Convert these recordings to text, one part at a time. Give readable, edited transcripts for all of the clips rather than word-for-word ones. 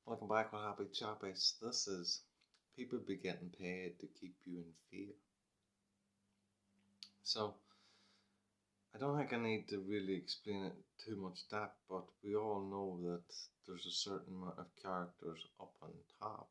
Welcome back with Happy Chappies. This is people be getting paid to keep you in fear. So, I don't think I need to really explain it too much depth, but we all know that there's a certain amount of characters up on top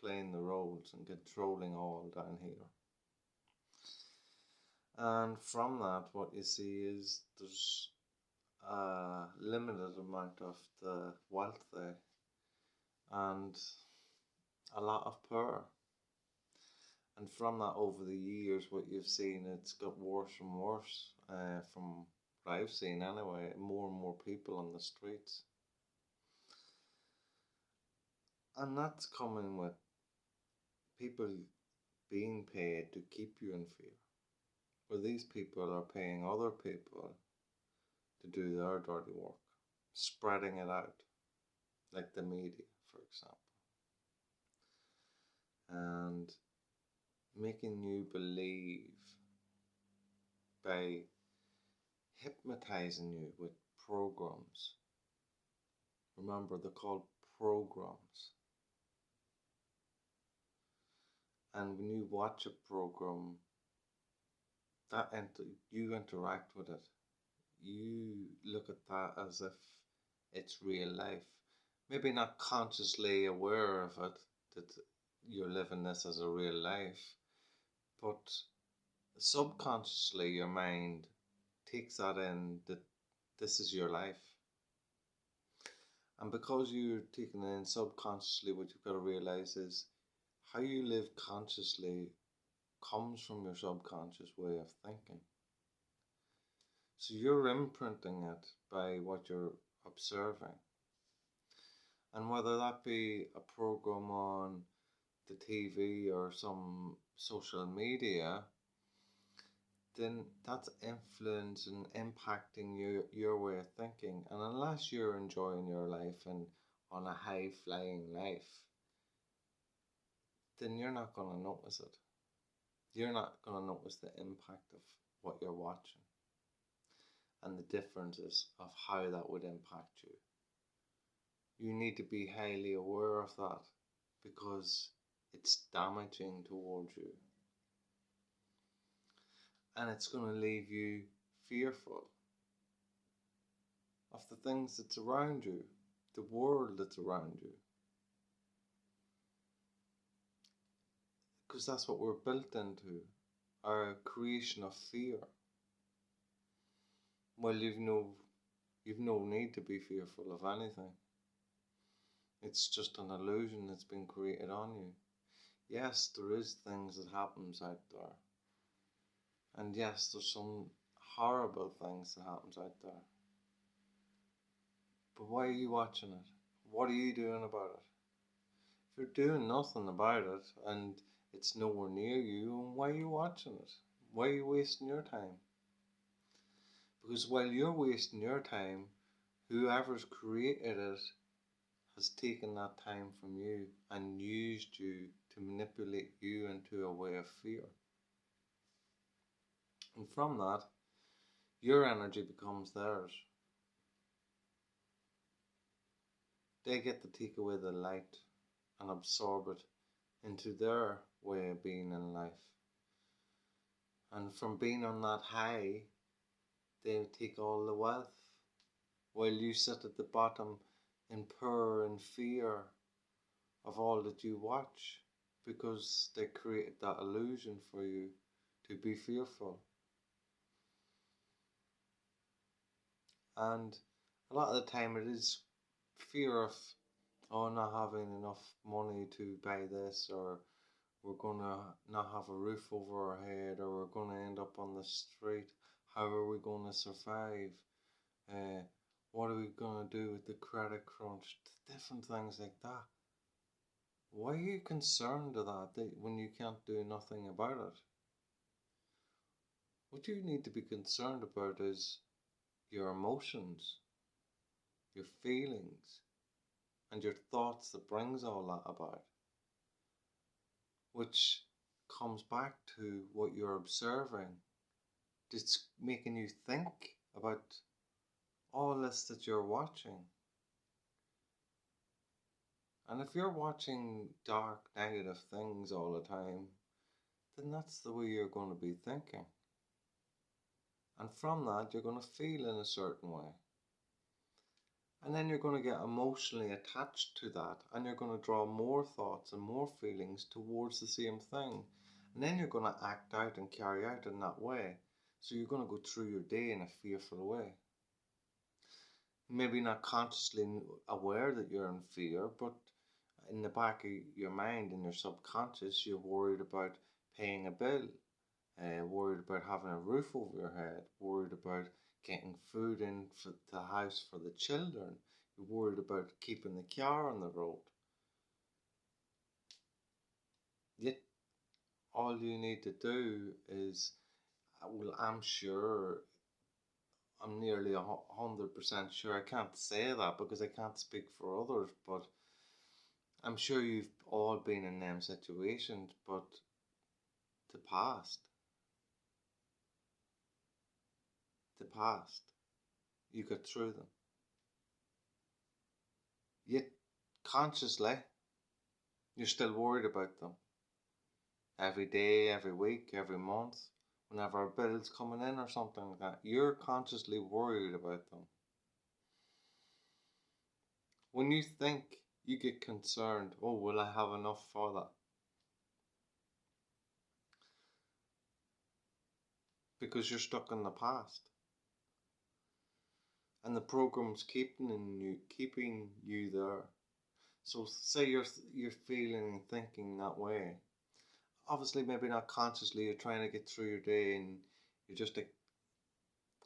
playing the roles and controlling all down here. And from that, what you see is there's a limited amount of the wealthy and a lot of power. And from that, over the years, what you've seen, it's got worse and worse. From what I've seen, anyway, more and more people on the streets, and that's coming with people being paid to keep you in fear. Where these people are paying other people to do their dirty work, spreading it out, like the media, for example, and making you believe by hypnotizing you with programs. Remember, they're called programs. And when you watch a program, you interact with it. You look at that as if it's real life. Maybe not consciously aware of it, that you're living this as a real life, but subconsciously your mind takes that in, that this is your life. And because you're taking it in subconsciously, what you've got to realize is how you live consciously comes from your subconscious way of thinking. So you're imprinting it by what you're observing. And whether that be a program on the TV or some social media, then that's influencing, impacting your way of thinking. And unless you're enjoying your life and on a high flying life, then you're not going to notice it. You're not going to notice the impact of what you're watching and the differences of how that would impact you. You need to be highly aware of that because it's damaging towards you. And it's going to leave you fearful of the things that's around you, the world that's around you. Because that's what we're built into, our creation of fear. Well, you've no need to be fearful of anything. It's just an illusion that's been created on you. Yes, there is things that happens out there. And yes, there's some horrible things that happens out there. But why are you watching it? What are you doing about it? If you're doing nothing about it and it's nowhere near you, why are you watching it? Why are you wasting your time? Because while you're wasting your time, whoever's created it has taken that time from you and used you to manipulate you into a way of fear. And from that, your energy becomes theirs. They get to take away the light and absorb it into their way of being in life. And from being on that high, they take all the wealth, while you sit at the bottom in power and fear of all that you watch, because they created that illusion for you to be fearful. And a lot of the time it is fear of, not having enough money to buy this, or we're going to not have a roof over our head, or we're going to end up on the street. How are we going to survive? What are we going to do with the credit crunch? Different things like that. Why are you concerned with that when you can't do nothing about it? What you need to be concerned about is your emotions, your feelings, and your thoughts that brings all that about, which comes back to what you're observing. It's making you think about all this that you're watching. And if you're watching dark, negative things all the time, then that's the way you're going to be thinking. And from that, you're going to feel in a certain way. And then you're going to get emotionally attached to that, and you're going to draw more thoughts and more feelings towards the same thing. And then you're going to act out and carry out in that way. So you're going to go through your day in a fearful way. Maybe not consciously aware that you're in fear, but in the back of your mind, in your subconscious, you're worried about paying a bill, worried about having a roof over your head, worried about getting food in for the house for the children, you're worried about keeping the car on the road. Yet all you need to do is, well, I'm nearly 100% sure, I can't say that because I can't speak for others, but I'm sure you've all been in them situations, but the past, you got through them. Yet consciously, you're still worried about them. Every day, every week, every month, whenever a bill's coming in or something like that, you're consciously worried about them. When you think, you get concerned, oh, will I have enough for that? Because you're stuck in the past. And the program's keeping you there. So say you're feeling and thinking that way. Obviously, maybe not consciously, you're trying to get through your day and you're just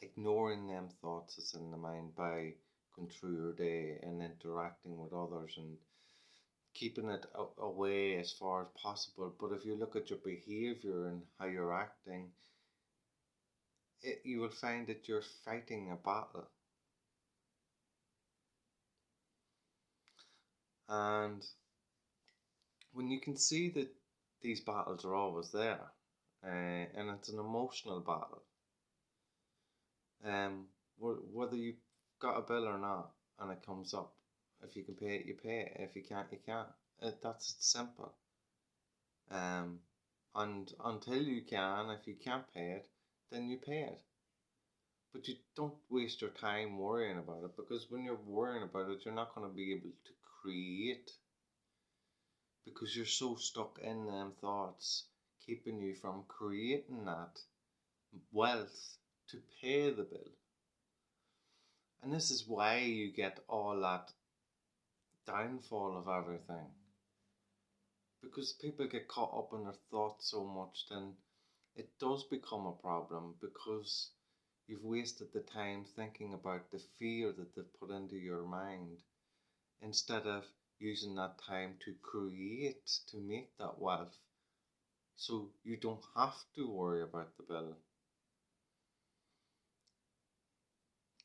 ignoring them thoughts that's in the mind by going through your day and interacting with others and keeping it away as far as possible. But if you look at your behavior and how you're acting, you will find that you're fighting a battle. And when you can see that these battles are always there, and it's an emotional battle, whether you've got a bill or not, and it comes up, if you can pay it, you pay it. If you can't, you can't. That's simple. And until you can, if you can't pay it, then you pay it. But you don't waste your time worrying about it, because when you're worrying about it, you're not going to be able to create, because you're so stuck in them thoughts, keeping you from creating that wealth to pay the bill. And this is why you get all that downfall of everything. Because people get caught up in their thoughts so much, then it does become a problem, because you've wasted the time thinking about the fear that they've put into your mind, instead of using that time to create, to make that wealth, so you don't have to worry about the bill.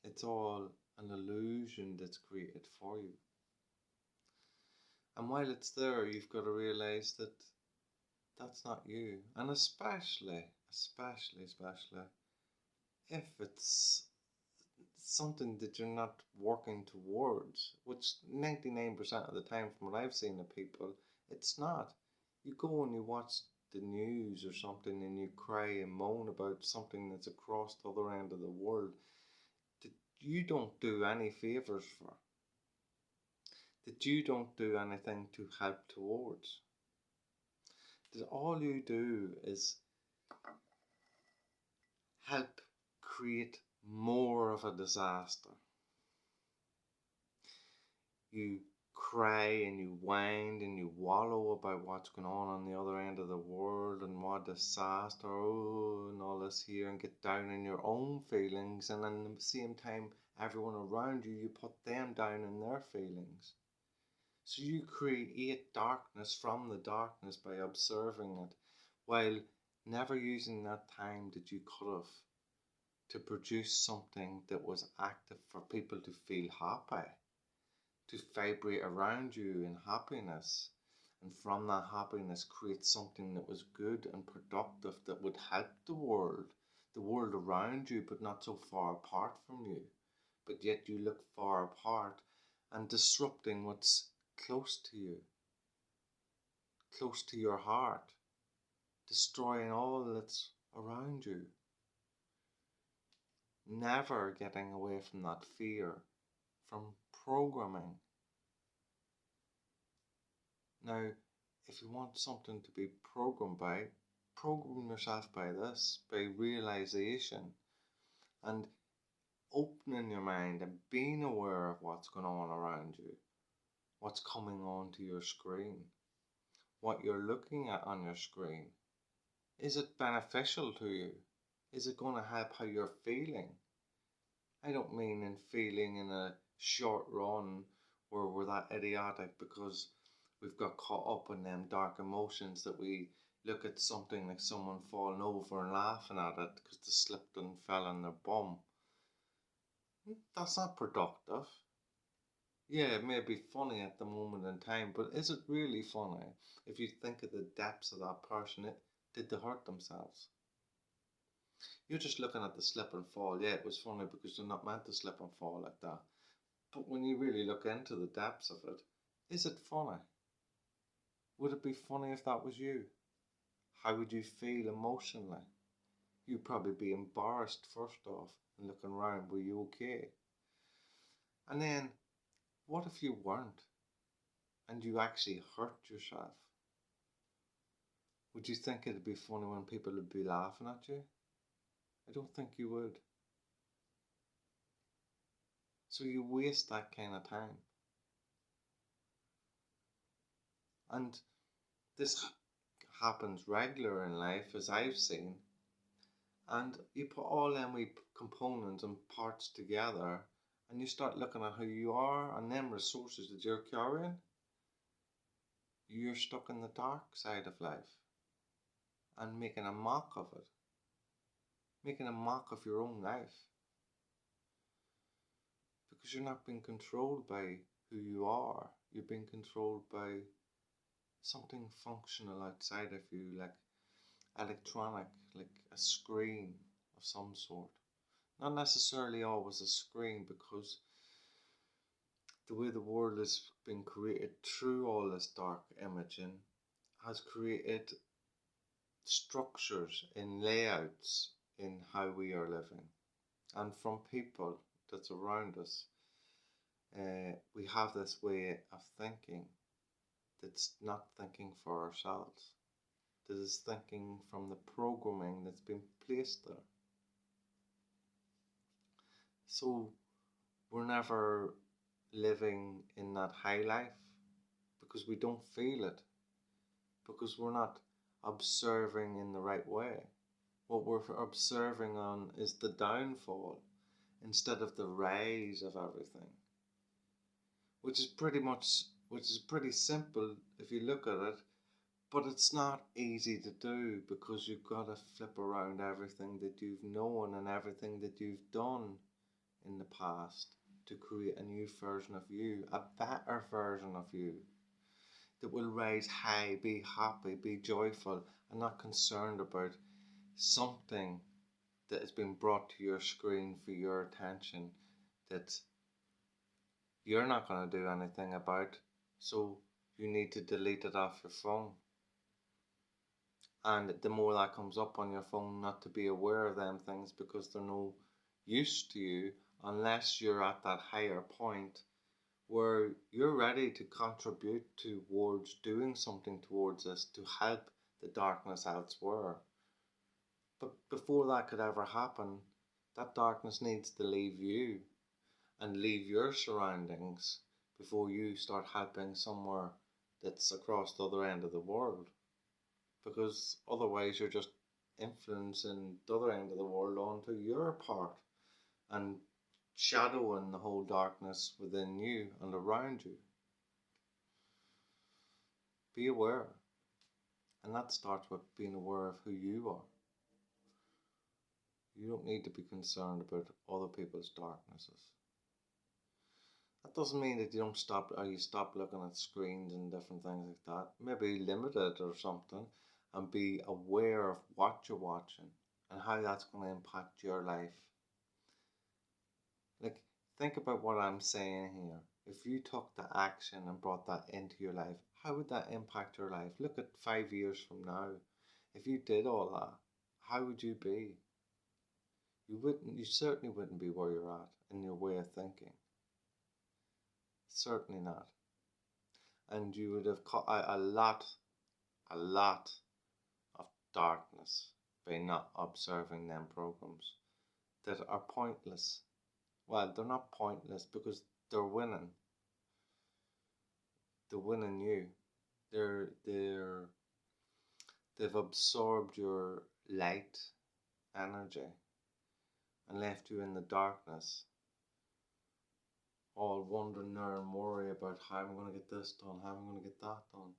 It's all an illusion that's created for you. And while it's there, you've got to realize that that's not you. And especially if it's something that you're not working towards, which 99% of the time from what I've seen of people, it's not. You go and you watch the news or something and you cry and moan about something that's across the other end of the world that you don't do any favours for, that you don't do anything to help towards. That all you do is help create more of a disaster. You cry and you whine and you wallow about what's going on the other end of the world and what disaster, oh, and all this here, and get down in your own feelings, and then at the same time everyone around you, you put them down in their feelings. So you create darkness from the darkness by observing it, while never using that time that you could have to produce something that was active for people to feel happy, to vibrate around you in happiness, and from that happiness create something that was good and productive that would help the world around you, but not so far apart from you. But yet you look far apart and disrupting what's close to you, close to your heart, destroying all that's around you. Never getting away from that fear, from programming. Now, if you want something to be programmed by, program yourself by this, by realization and opening your mind and being aware of what's going on around you, what's coming onto your screen, what you're looking at on your screen. Is it beneficial to you? Is it going to help how you're feeling? I don't mean in feeling in a short run where we're that idiotic because we've got caught up in them dark emotions that we look at something like someone falling over and laughing at it because they slipped and fell on their bum. That's not productive. Yeah, it may be funny at the moment in time, but is it really funny if you think of the depths of that person? Did they hurt themselves? You're just looking at the slip and fall. Yeah, it was funny because they're not meant to slip and fall like that. But when you really look into the depths of it, is it funny? Would it be funny if that was you? How would you feel emotionally? You'd probably be embarrassed first off and looking around, were you okay? And then, what if you weren't and you actually hurt yourself? Would you think it'd be funny when people would be laughing at you? I don't think you would. So you waste that kind of time. And this happens regular in life, as I've seen. And you put all them wee components and parts together and you start looking at who you are and them resources that you're carrying. You're stuck in the dark side of life and making a mock of it. Making a mock of your own life. Because you're not being controlled by who you are. You're being controlled by something functional outside of you, like electronic, like a screen of some sort. Not necessarily always a screen, because the way the world has been created through all this dark imaging has created structures in layouts in how we are living, and from people that's around us. We have this way of thinking that's not thinking for ourselves, that is thinking from the programming that's been placed there. So we're never living in that high life because we don't feel it, because we're not observing in the right way. What we're observing on is the downfall instead of the rise of everything, which is pretty simple if you look at it, but it's not easy to do because you've got to flip around everything that you've known and everything that you've done in the past to create a new version of you, a better version of you that will rise high, be happy, be joyful, and not concerned about something that has been brought to your screen for your attention that you're not going to do anything about, so you need to delete it off your phone. And the more that comes up on your phone, not to be aware of them things because they're no use to you unless you're at that higher point where you're ready to contribute towards doing something towards this to help the darkness elsewhere. But before that could ever happen, that darkness needs to leave you and leave your surroundings before you start helping somewhere that's across the other end of the world. Because otherwise you're just influencing the other end of the world onto your part and shadowing the whole darkness within you and around you. Be aware. And that starts with being aware of who you are. You don't need to be concerned about other people's darknesses. That doesn't mean that you don't stop, or you stop looking at screens and different things like that. Maybe limit it or something and be aware of what you're watching and how that's going to impact your life. Like, think about what I'm saying here. If you took the action and brought that into your life, how would that impact your life? Look at 5 years from now. If you did all that, how would you be? You certainly wouldn't be where you're at in your way of thinking. Certainly not. And you would have caught a lot of darkness by not observing them programs that are pointless. Well, they're not pointless because they're winning. They're winning you. They've absorbed your light energy and left you in the darkness, all wondering there and worry about how I'm going to get this done, how I'm going to get that done.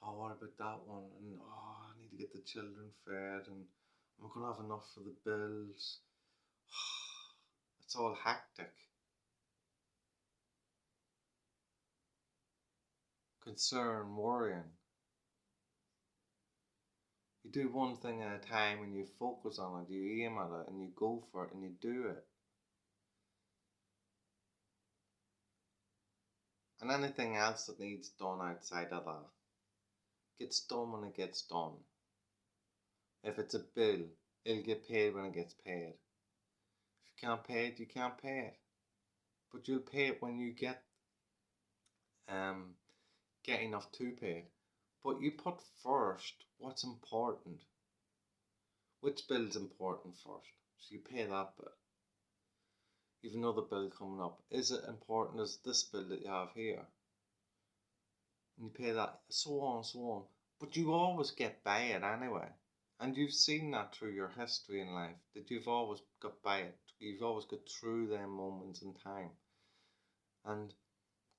Oh, what about that one? And oh, I need to get the children fed, and I'm going to have enough for the bills. It's all hectic. Concern, worrying. You do one thing at a time and you focus on it, you aim at it, and you go for it and you do it. And anything else that needs done outside of that gets done when it gets done. If it's a bill, it'll get paid when it gets paid. If you can't pay it, you can't pay it. But you'll pay it when you get enough to pay it. But you put first what's important. Which bill's important first? So you pay that bill. You've another bill coming up. Is it important as this bill that you have here? And you pay that, so on and so on. But you always get by it anyway. And you've seen that through your history in life, that you've always got by it. You've always got through them moments in time. And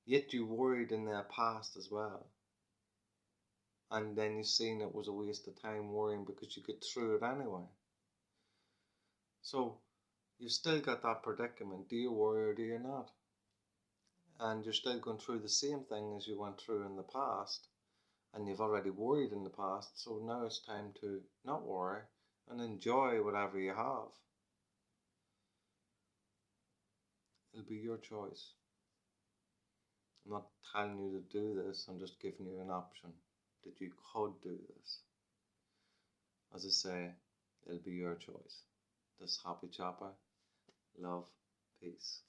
yet you worried in the past as well. And then you've seen it was a waste of time worrying because you get through it anyway. So you've still got that predicament. Do you worry or do you not? And you're still going through the same thing as you went through in the past. And you've already worried in the past. So now it's time to not worry and enjoy whatever you have. It'll be your choice. I'm not telling you to do this. I'm just giving you an option that you could do this. As I say, it'll be your choice. This Happy Chopper. Love. Peace.